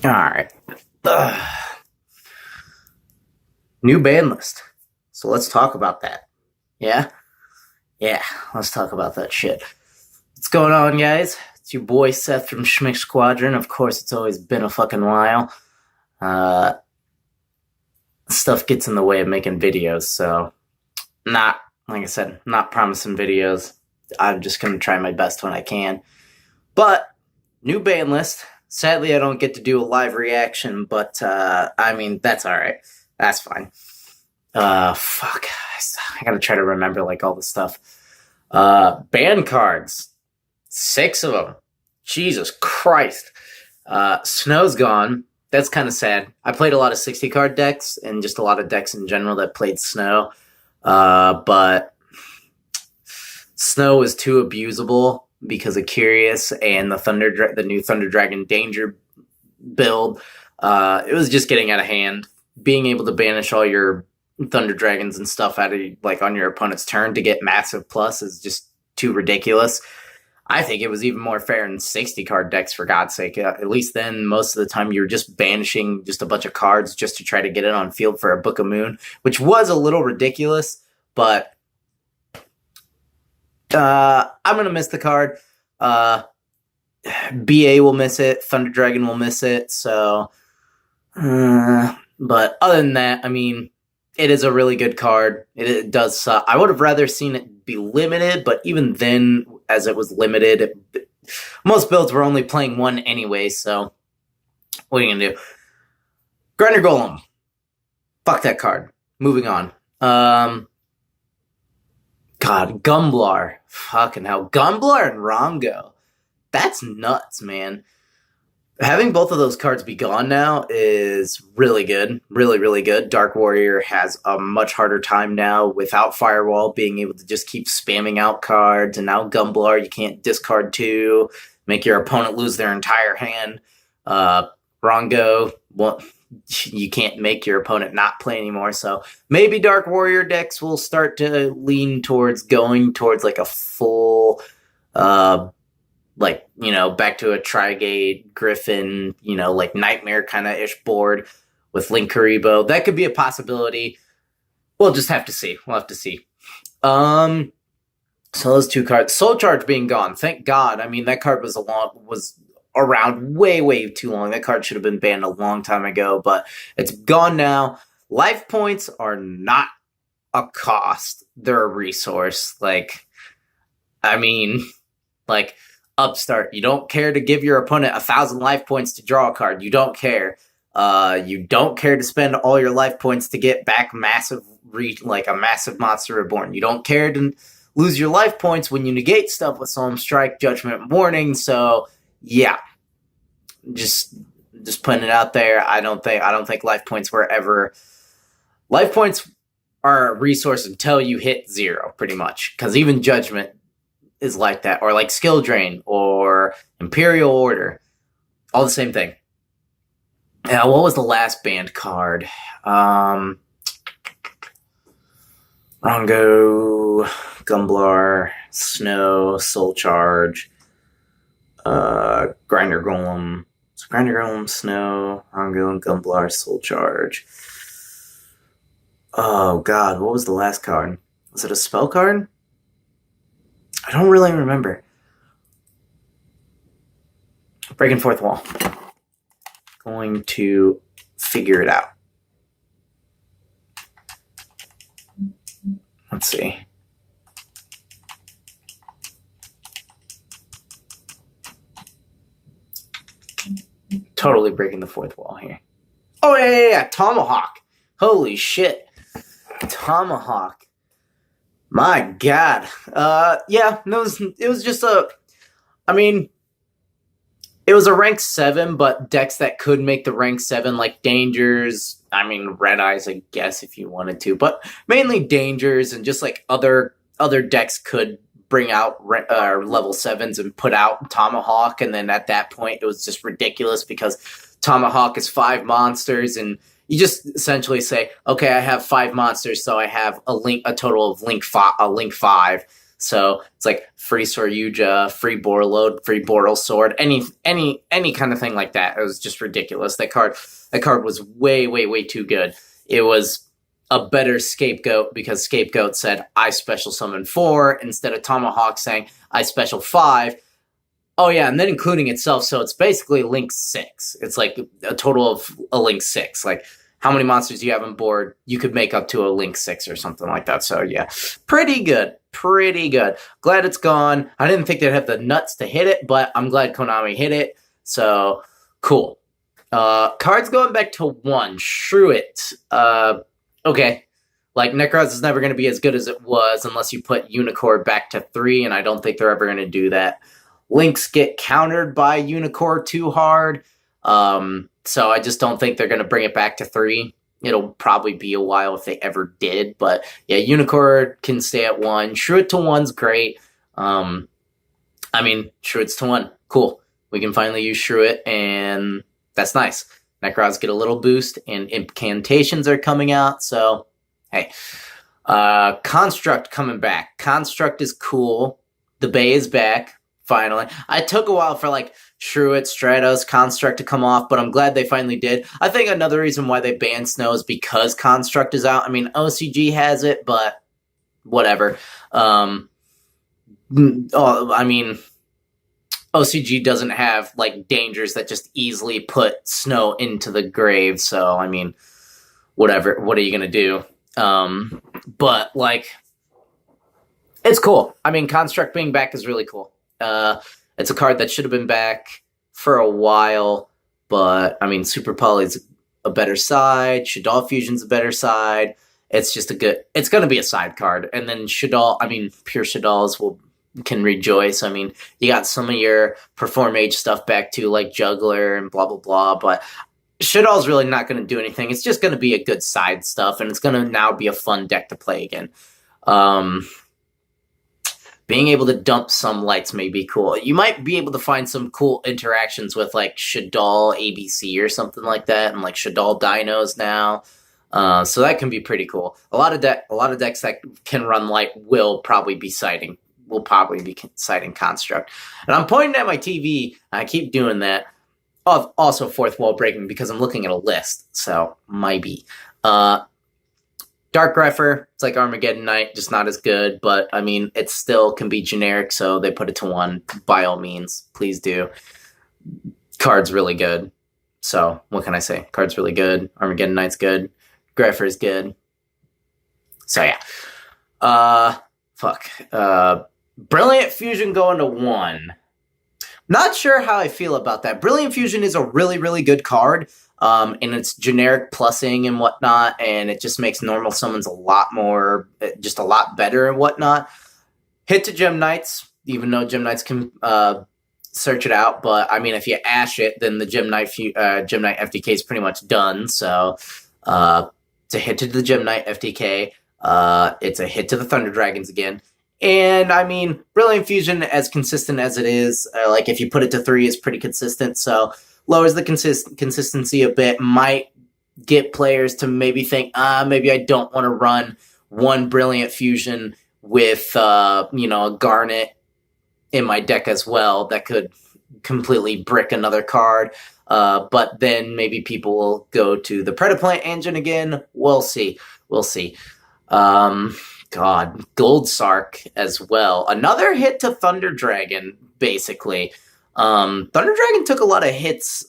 All right. Ugh. New ban list. So let's talk about that. Yeah? Yeah, let's talk about that shit. What's going on, guys? It's your boy Seth from Schmick Squadron. Of course, it's always been a fucking while. Stuff gets in the way of making videos, so like I said, not promising videos. I'm just going to try my best when I can. But, new ban list. Sadly, I don't get to do a live reaction, but, I mean, that's alright. That's fine. Fuck. I gotta try to remember, like, all the stuff. Band cards. 6 of them. Jesus Christ. Snow's gone. That's kind of sad. I played a lot of 60 card decks and just a lot of decks in general that played Snow. But Snow was too abusable because of Curious and the new Thunder Dragon Danger build. It was just getting out of hand. Being able to banish all your Thunder Dragons and stuff out of, like, on your opponent's turn to get massive plus is just too ridiculous. I think it was even more fair in 60 card decks, for God's sake. At least then, most of the time, you're just banishing just a bunch of cards just to try to get it on field for a Book of Moon, which was a little ridiculous, but I'm going to miss the card. BA will miss it. Thunder Dragon will miss it. So, but other than that, I mean, it is a really good card. It does suck. I would have rather seen it be limited, but even then, as it was limited, most builds were only playing one anyway, so what are you going to do? Grinder Golem. Fuck that card. Moving on. God, Gumblar. Fucking hell. Gumblar and Rongo. That's nuts, man. Having both of those cards be gone now is really good. Really, really good. Dark Warrior has a much harder time now without Firewall, being able to just keep spamming out cards. And now Gumblar, you can't discard 2, make your opponent lose their entire hand. Rongo, well, you can't make your opponent not play anymore. So maybe Dark Warrior decks will start to lean towards going towards like a full... like, you know, back to a Trigate, Griffin, you know, like Nightmare kind of ish board with Linkuriboh. That could be a possibility. We'll just have to see. We'll have to see. So those 2 cards. Soul Charge being gone. Thank God. I mean, that card was around way too long. That card should have been banned a long time ago, but it's gone now. Life points are not a cost. They're a resource. Like, I mean, like, Upstart, you don't care to give your opponent 1,000 life points to draw a card. You don't care. You don't care to spend all your life points to get back like a massive Monster Reborn. You don't care to lose your life points when you negate stuff with Solemn Strike, Judgment, Warning. So yeah, just putting it out there. I don't think life points were ever. Life points are a resource until you hit 0, pretty much, because even Judgment is like that, or like Skill Drain or Imperial Order, all the same thing. Now, what was the last banned card? Rongo, Gumblar, Snow, Soul Charge, Grinder Golem. So Grinder Golem, Snow, Rongo, and Gumblar, Soul Charge. Oh God, what was the last card? Was it a spell card? I don't really remember. Breaking fourth wall. Going to figure it out. Let's see. Totally breaking the fourth wall here. Oh, yeah. Tomahawk. Holy shit. Tomahawk. My God. Yeah, it was just it was a rank 7, but decks that could make the rank 7, like Dangers, Red Eyes, I guess, if you wanted to, but mainly Dangers, and just like other decks could bring out level 7s and put out Tomahawk, and then at that point, it was just ridiculous because Tomahawk is 5 monsters, and you just essentially say, okay, I have 5 monsters, so I have a total of link 5. So it's like free Soryuja, free Borreload, free Boral Sword, any kind of thing like that. It was just ridiculous. That card was way, way, way too good. It was a better Scapegoat because Scapegoat said, I special summon 4 instead of Tomahawk saying, I special 5. Oh, yeah, and then including itself, so it's basically Link 6. It's like a total of a Link 6. Like, how many monsters you have on board, you could make up to a Link 6 or something like that. So, yeah, pretty good. Pretty good. Glad it's gone. I didn't think they'd have the nuts to hit it, but I'm glad Konami hit it. So, cool. Cards going back to 1. Shrew it. Okay. Like, Necroz is never going to be as good as it was unless you put Unicorn back to 3, and I don't think they're ever going to do that. Links get countered by Unicorn too hard, so I just don't think they're going to bring it back to 3. It'll probably be a while if they ever did, but yeah, Unicorn can stay at 1. Shrew it to 1's great. Shrew it's to 1. Cool. We can finally use Shrew it, and that's nice. Necroz get a little boost, and incantations are coming out, so hey. Construct coming back. Construct is cool. The Bay is back, finally. It took a while for, like, Shrew it, Stratos, Construct to come off, but I'm glad they finally did. I think another reason why they banned Snow is because Construct is out. I mean, OCG has it, but whatever. OCG doesn't have, like, dangers that just easily put Snow into the grave, so, I mean, whatever. What are you gonna do? But, like, it's cool. I mean, Construct being back is really cool. It's a card that should have been back for a while, but, I mean, Super Poly's a better side, Shaddoll Fusion's a better side. It's just it's gonna be a side card, and then Shaddoll, I mean, pure Shaddolls can rejoice. I mean, you got some of your Perform Age stuff back too, like Juggler and blah, blah, blah, but Shaddoll's really not going to do anything. It's just going to be a good side stuff, and it's going to now be a fun deck to play again. Being able to dump some lights may be cool. You might be able to find some cool interactions with, like, Shaddoll ABC or something like that, and, like, Shaddoll Dinos now. So that can be pretty cool. A lot of decks that can run light will probably be citing Construct. And I'm pointing at my TV, and I keep doing that. Also fourth wall breaking because I'm looking at a list, so maybe. Dark Grepher, it's like Armageddon Knight, just not as good, but I mean, it still can be generic, so they put it to 1. By all means, please do. Card's really good. So, what can I say? Card's really good. Armageddon Knight's good. Grepher's good. So, yeah. Brilliant Fusion going to 1. Not sure how I feel about that. Brilliant Fusion is a really, really good card, and it's generic plussing and whatnot, and it just makes normal summons a lot better and whatnot. Hit to Gem Knights, even though Gem Knights can search it out, but I mean, if you ash it, then the Gem Knight FTK is pretty much done, so it's a hit to the Gem Knight FTK, it's a hit to the Thunder Dragons again. And, I mean, Brilliant Fusion, as consistent as it is, like, if you put it to 3, is pretty consistent, so lowers the consistency a bit, might get players to maybe think, maybe I don't want to run 1 Brilliant Fusion with, a Garnet in my deck as well, that could completely brick another card, but then maybe people will go to the Predaplant engine again. We'll see. God, Gold Sark as well. Another hit to Thunder Dragon, basically. Thunder Dragon took a lot of hits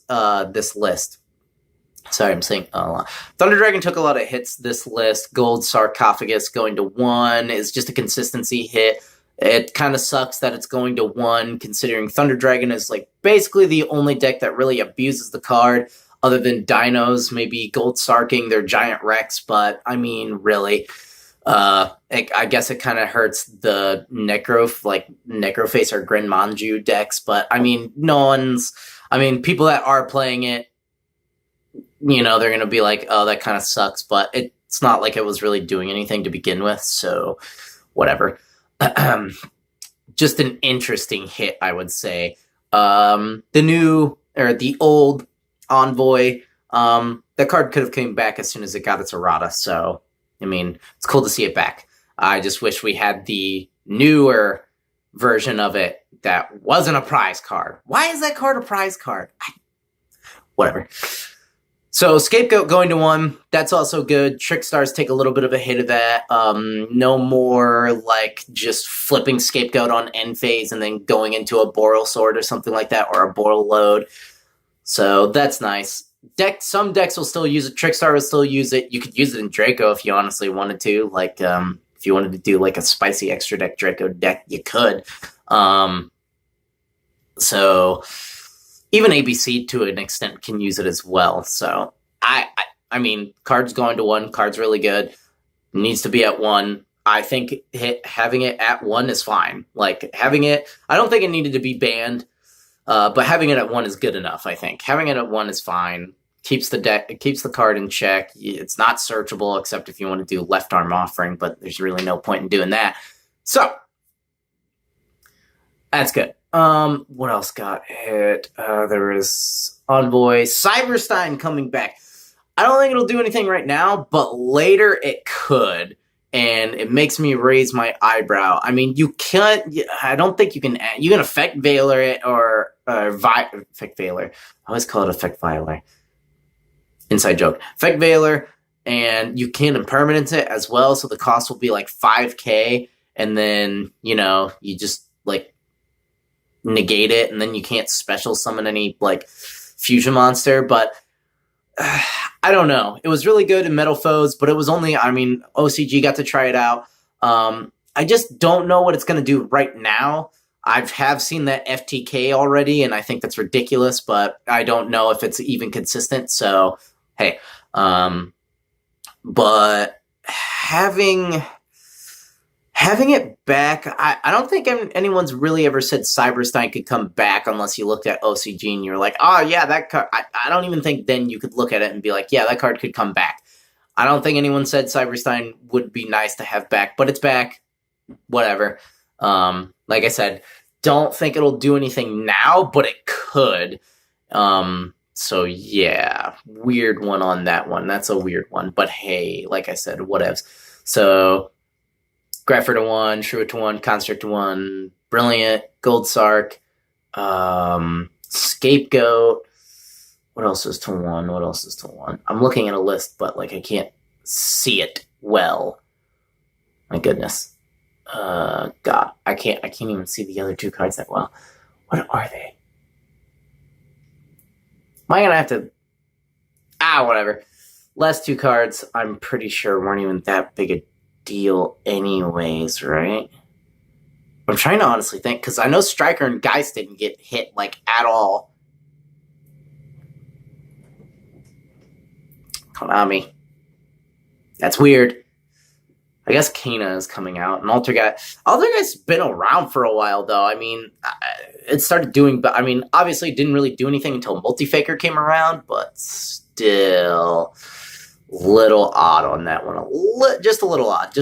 this list. Sorry, I'm saying a lot. Thunder Dragon took a lot of hits this list. Gold Sarcophagus going to 1 is just a consistency hit. It kind of sucks that it's going to 1, considering Thunder Dragon is, like, basically the only deck that really abuses the card, other than Dinos, maybe Gold Sarking their Giant Rex, but, I mean, really... I guess it kind of hurts the Necroface or Grenmanju decks, but I mean, people that are playing it, they're going to be like, oh, that kind of sucks, but it's not like it was really doing anything to begin with, so whatever. Just an interesting hit, I would say. The old Envoy, that card could have came back as soon as it got its errata, so... I mean, it's cool to see it back. I just wish we had the newer version of it that wasn't a prize card. Why is that card a prize card? Whatever. So Scapegoat going to 1, that's also good. Trick Stars take a little bit of a hit of that. No more like just flipping Scapegoat on end phase and then going into a Boral Sword or something like that, or a Boral Load. So that's nice. Some decks will still use it. Trickstar will still use it. You could use it in Draco if you honestly wanted to. Like, if you wanted to do like a spicy extra deck Draco deck, you could. So even ABC to an extent can use it as well. So I mean, card's going to 1. Card's really good. Needs to be at 1. I think having it at 1 is fine. Like having it, I don't think it needed to be banned. But having it at 1 is good enough, I think. Having it at 1 is fine. Keeps the card in check. It's not searchable except if you want to do left arm offering, but there's really no point in doing that. So that's good. What else got hit? There is Envoy. Cyberstein coming back. I don't think it'll do anything right now, but later it could. And it makes me raise my eyebrow. I mean, you can't. I don't think you can. You can Effect Veiler it or Effect Veiler. I always call it Effect Veiler. Inside joke. Effect Veiler, and you can impermanence it as well. So the cost will be like 5k, and then you just like negate it, and then you can't special summon any like fusion monster. But I don't know. It was really good in Metal Foes, but it was only, I mean, OCG got to try it out. I just don't know what it's going to do right now. I have seen that FTK already, and I think that's ridiculous, but I don't know if it's even consistent. So, hey. But having it back, I don't think anyone's really ever said Cyberstein could come back unless you looked at OCG and you're like, oh yeah, that card. I don't even think then you could look at it and be like, yeah, that card could come back. I don't think anyone said Cyberstein would be nice to have back, but it's back. Whatever. Like I said, don't think it'll do anything now, but it could. So yeah, weird one on that one. That's a weird one, but hey, like I said, whatevs. So Grapher to 1, Shrew to 1, Construct to 1, Brilliant, Gold Sark, Scapegoat. What else is to 1? I'm looking at a list, but like I can't see it well. My goodness. God, I can't even see the other 2 cards that well. What are they? Am I gonna have to? Whatever. Last 2 cards, I'm pretty sure weren't even that big a deal anyways, right? I'm trying to honestly think, because I know Striker and Geist didn't get hit, like, at all. Konami. That's weird. I guess Kana is coming out. And Altergeist's been around for a while, though. I mean, it started doing... But I mean, obviously, it didn't really do anything until Multifaker came around, but still... Little odd on that one. Just a little odd.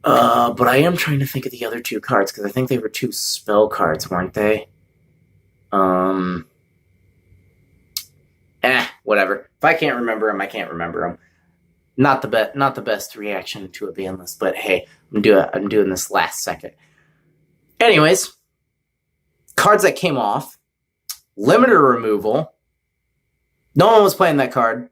But I am trying to think of the other 2 cards, because I think they were 2 spell cards, weren't they? Whatever. If I can't remember them, I can't remember them. Not the best reaction to a ban list, but hey, I'm doing this last second. Anyways, cards that came off. Limiter removal. No one was playing that card.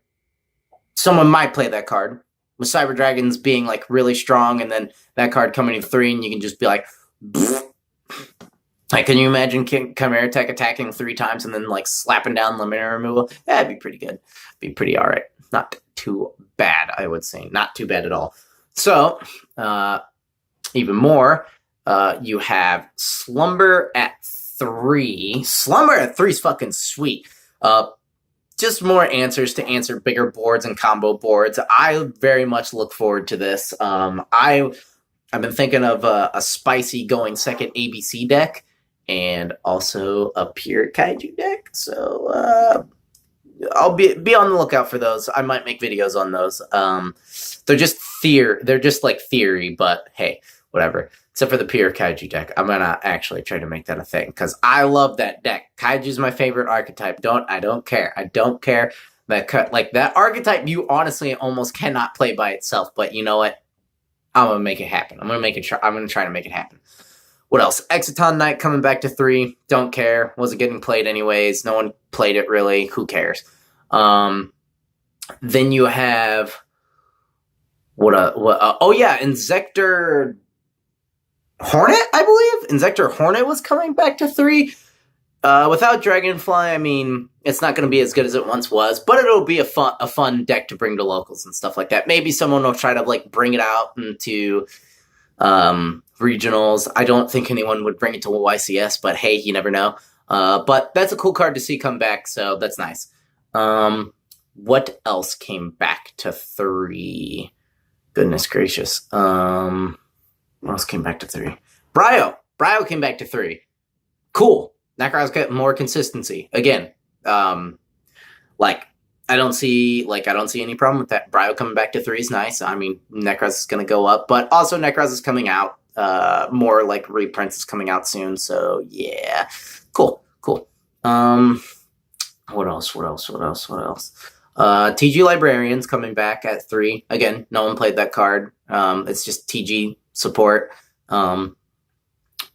Someone might play that card. With Cyber Dragons being like really strong, and then that card coming to 3, and you can just be like, like, can you imagine Chimera Tech attacking 3 times and then like slapping down limiter removal? That'd be pretty good. Be pretty alright. Not too bad, I would say. Not too bad at all. So, even more, you have Slumber at 3. Slumber at 3 is fucking sweet. Just more answers to answer bigger boards and combo boards. I very much look forward to this. I've been thinking of a spicy going second ABC deck and also a pure kaiju deck. So I'll be on the lookout for those. I might make videos on those. They're just like theory, but hey, whatever. Except for the pure kaiju deck. I'm gonna actually try to make that a thing, because I love that deck. Kaiju's my favorite archetype. I don't care. That archetype you honestly almost cannot play by itself, but you know what? I'm gonna make it happen. I'm gonna try to make it happen. What else? Exiton Knight coming back to 3. Don't care. Wasn't getting played anyways. No one played it really. Who cares? Then you have oh yeah, Inzektor Hornet, I believe. Inzektor Hornet was coming back to 3. Without Dragonfly, I mean, it's not going to be as good as it once was, but it'll be a fun deck to bring to locals and stuff like that. Maybe someone will try to like bring it out into regionals. I don't think anyone would bring it to YCS, but hey, you never know. But that's a cool card to see come back, so that's nice. What else came back to 3? Goodness gracious. What else came back to 3? Bryo came back to 3. Cool. Necros get more consistency again. I don't see any problem with that. Bryo coming back to 3 is nice. I mean, Necros is going to go up, but also Necros is coming out. More like reprints is coming out soon. So yeah, cool. What else? TG Librarian's coming back at 3 again. No one played that card. It's just TG support.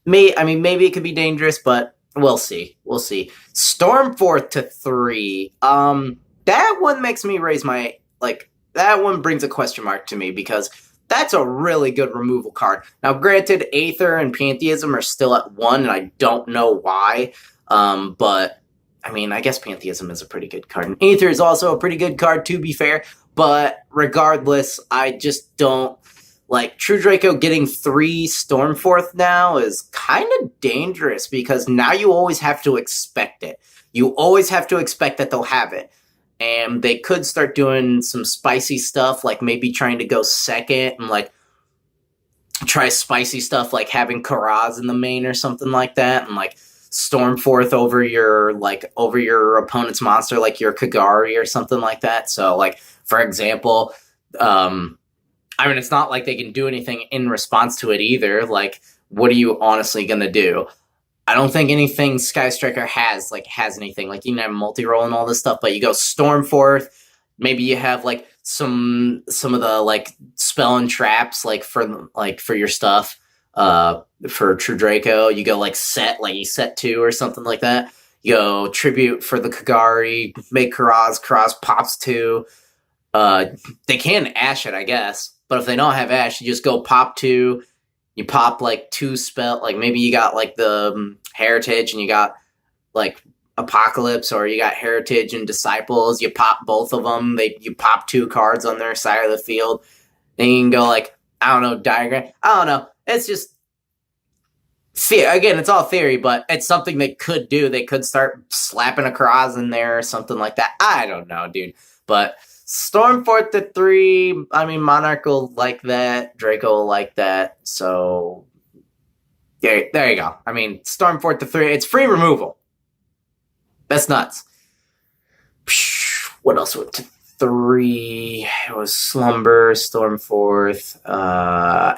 Maybe it could be dangerous, but we'll see. Stormforth to 3. That one makes me raise my that one brings a question mark to me because that's a really good removal card. Now, granted, Aether and Pantheism are still at 1, and I don't know why. But I mean, I guess Pantheism is a pretty good card, and Aether is also a pretty good card, to be fair. But regardless, I just don't. True Draco getting 3 Stormforth now is kind of dangerous because now you always have to expect it. You always have to expect that they'll have it. And they could start doing some spicy stuff, like maybe trying to go second and try spicy stuff like having Karaz in the main or something like that, and Stormforth over your opponent's monster, like your Kagari or something like that. So for example, I mean, it's not like they can do anything in response to it either. What are you honestly going to do? I don't think anything Sky Striker has anything. You can have multi-roll and all this stuff, but you go Stormforth. Maybe you have some of the spell and traps for your stuff. For True Draco, you go set you set 2 or something like that. You go Tribute for the Kagari, make Karaz pops 2. They can Ash it, I guess. But if they don't have Ash, you just go pop 2. You pop 2 spell. Maybe you got the Heritage and you got Apocalypse, or you got Heritage and Disciples. You pop both of them. You pop 2 cards on their side of the field. Then you can go I don't know, Diagram. I don't know. It's just again, it's all theory, but it's something they could do. They could start slapping a Karaz in there or something like that. I don't know, dude. But Stormforth to 3, I mean, Monarch will like that. Draco will like that. So, there you go. I mean, Stormforth to 3, it's free removal. That's nuts. What else went to 3? It was Slumber, Stormforth,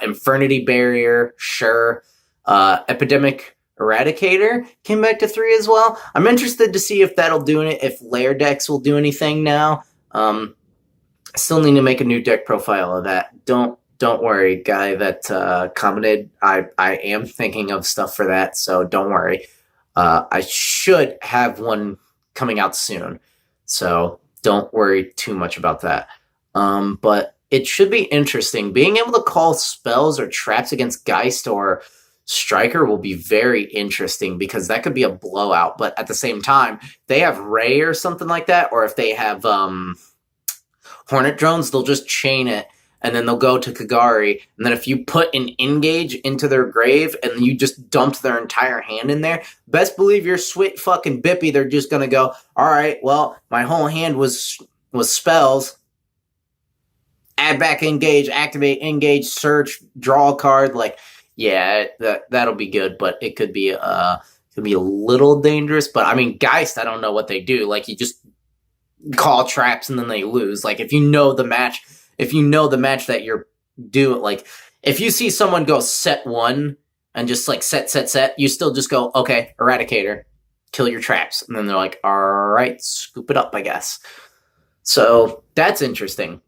Infernity Barrier, sure. Epidemic Eradicator came back to 3 as well. I'm interested to see if that'll do it, if Lair decks will do anything now. I still need to make a new deck profile of that. Don't worry, guy that commented. I am thinking of stuff for that, so don't worry. I should have one coming out soon, so don't worry too much about that. But it should be interesting. Being able to call spells or traps against Geist or Striker will be very interesting because that could be a blowout. But at the same time, they have Ray or something like that, or if they have Hornet drones, they'll just chain it, and then they'll go to Kagari, and then if you put an Engage into their grave, and you just dumped their entire hand in there, best believe you're sweet fucking Bippy, they're just gonna go, alright, well, my whole hand was spells, add back Engage, activate Engage, search, draw a card, yeah, that'll be good, but it could be a little dangerous, but I mean, Geist, I don't know what they do, you just call traps and then they lose. If you know the match that you're doing, if you see someone go set 1 and just set, you still just go, okay, Eradicator, kill your traps. And then they're like, all right, scoop it up, I guess. So that's interesting.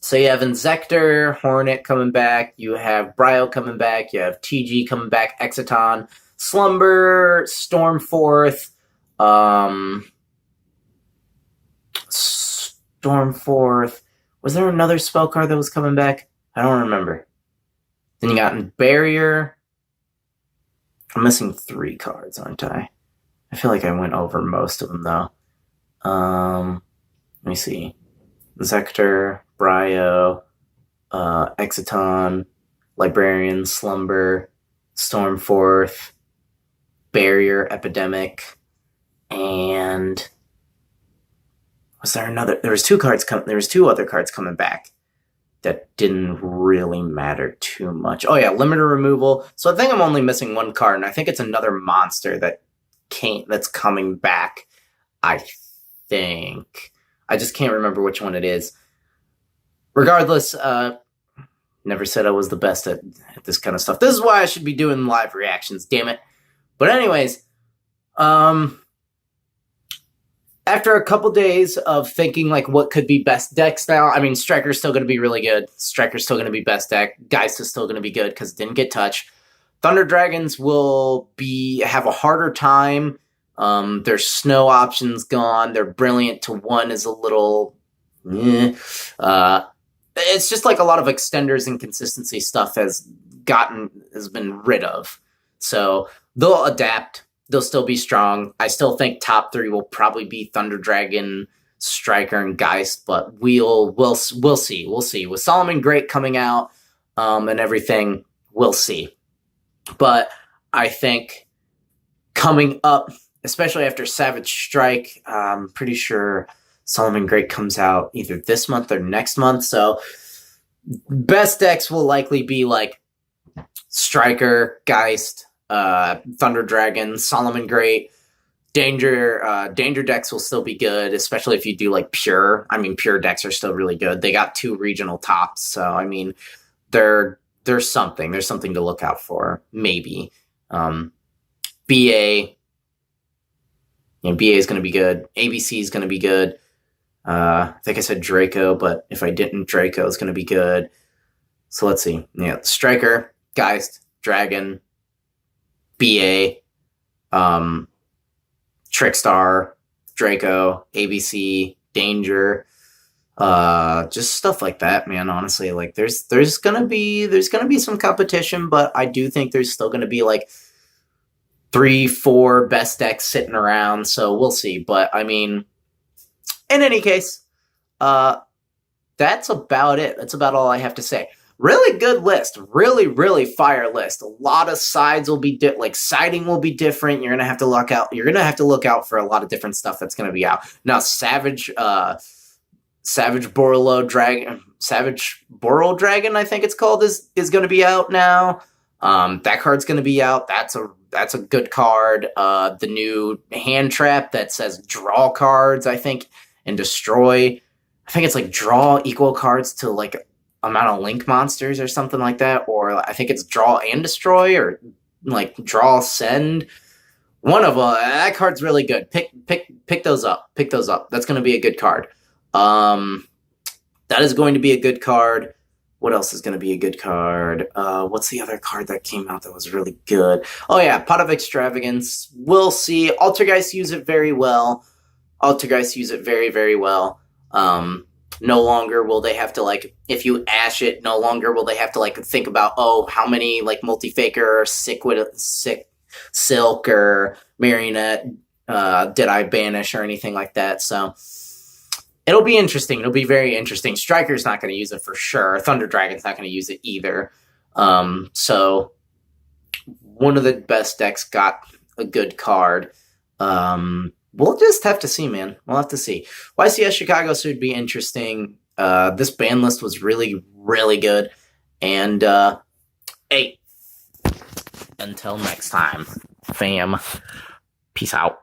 So you have Inzektor, Hornet coming back. You have Bryo coming back. You have TG coming back. Exiton, Slumber, Stormforth, Stormforth. Was there another spell card that was coming back? I don't remember. Then you got Barrier. I'm missing 3 cards, aren't I? I feel like I went over most of them, though. Let me see. Zector, Bryo, Exiton, Librarian, Slumber, Stormforth, Barrier, Epidemic, and was there another? There was 2 cards. There was 2 other cards coming back that didn't really matter too much. Oh yeah, limiter removal. So I think I'm only missing 1 card, and I think it's another monster that's coming back. I think. I just can't remember which one it is. Regardless, never said I was the best at this kind of stuff. This is why I should be doing live reactions, damn it. But anyways, after a couple days of thinking like what could be best decks now, I mean, Striker's still going to be really good. Striker's still going to be best deck. Geist is still going to be good because it didn't get touched. Thunder Dragons will have a harder time. Their snow options gone. Their Brilliant to 1 is a little... it's just like a lot of extenders and consistency stuff has been rid of. So they'll adapt. They'll still be strong. I still think top 3 will probably be Thunder Dragon, Striker, and Geist, but we'll see. We'll see. With Solomon Great coming out and everything, we'll see. But I think coming up, especially after Savage Strike, I'm pretty sure Solomon Great comes out either this month or next month. So best decks will likely be like Striker, Geist, Thunder Dragon, Solomon Great. Danger decks will still be good, especially if you do like pure. I mean, pure decks are still really good. They got 2 regional tops, so I mean, there's something to look out for. Maybe BA. BA is going to be good. ABC is going to be good. I think I said Draco, but if I didn't, Draco is going to be good. So let's see. Yeah, Striker, Geist, Dragon, BA, Trickstar, Draco, ABC, Danger, just stuff like that, man. Honestly, like there's gonna be some competition, but I do think there's still gonna be like 3-4 best decks sitting around. So we'll see. But I mean, in any case, that's about it. That's about all I have to say. Really good list. Really, really fire list. A lot of sides will be siding will be different. You're gonna have to look out. You're gonna have to look out for a lot of different stuff that's gonna be out. Now, Savage Boreal Dragon, I think it's called, is gonna be out now. That card's gonna be out. That's a good card. The new hand trap that says draw cards, I think, and destroy. I think it's like draw equal cards to like amount of link monsters or something like that, or I think it's draw and destroy, or like draw send. One of them. That card's really good. Pick those up. Pick those up. That's going to be a good card. That is going to be a good card. What else is going to be a good card? What's the other card that came out that was really good? Oh yeah, Pot of Extravagance. We'll see. Altergeist use it very well. Altergeist use it very, very well. No longer will they have to, like, if you ash it, no longer will they have to, like, think about, oh, how many, like, Multi-Faker or Silk or Marionette did I banish or anything like that. So it'll be interesting. It'll be very interesting. Striker's not going to use it for sure. Thunder Dragon's not going to use it either. So one of the best decks got a good card. We'll just have to see, man. We'll have to see. YCS Chicago should be interesting. This ban list was really, really good. And, hey, until next time, fam, peace out.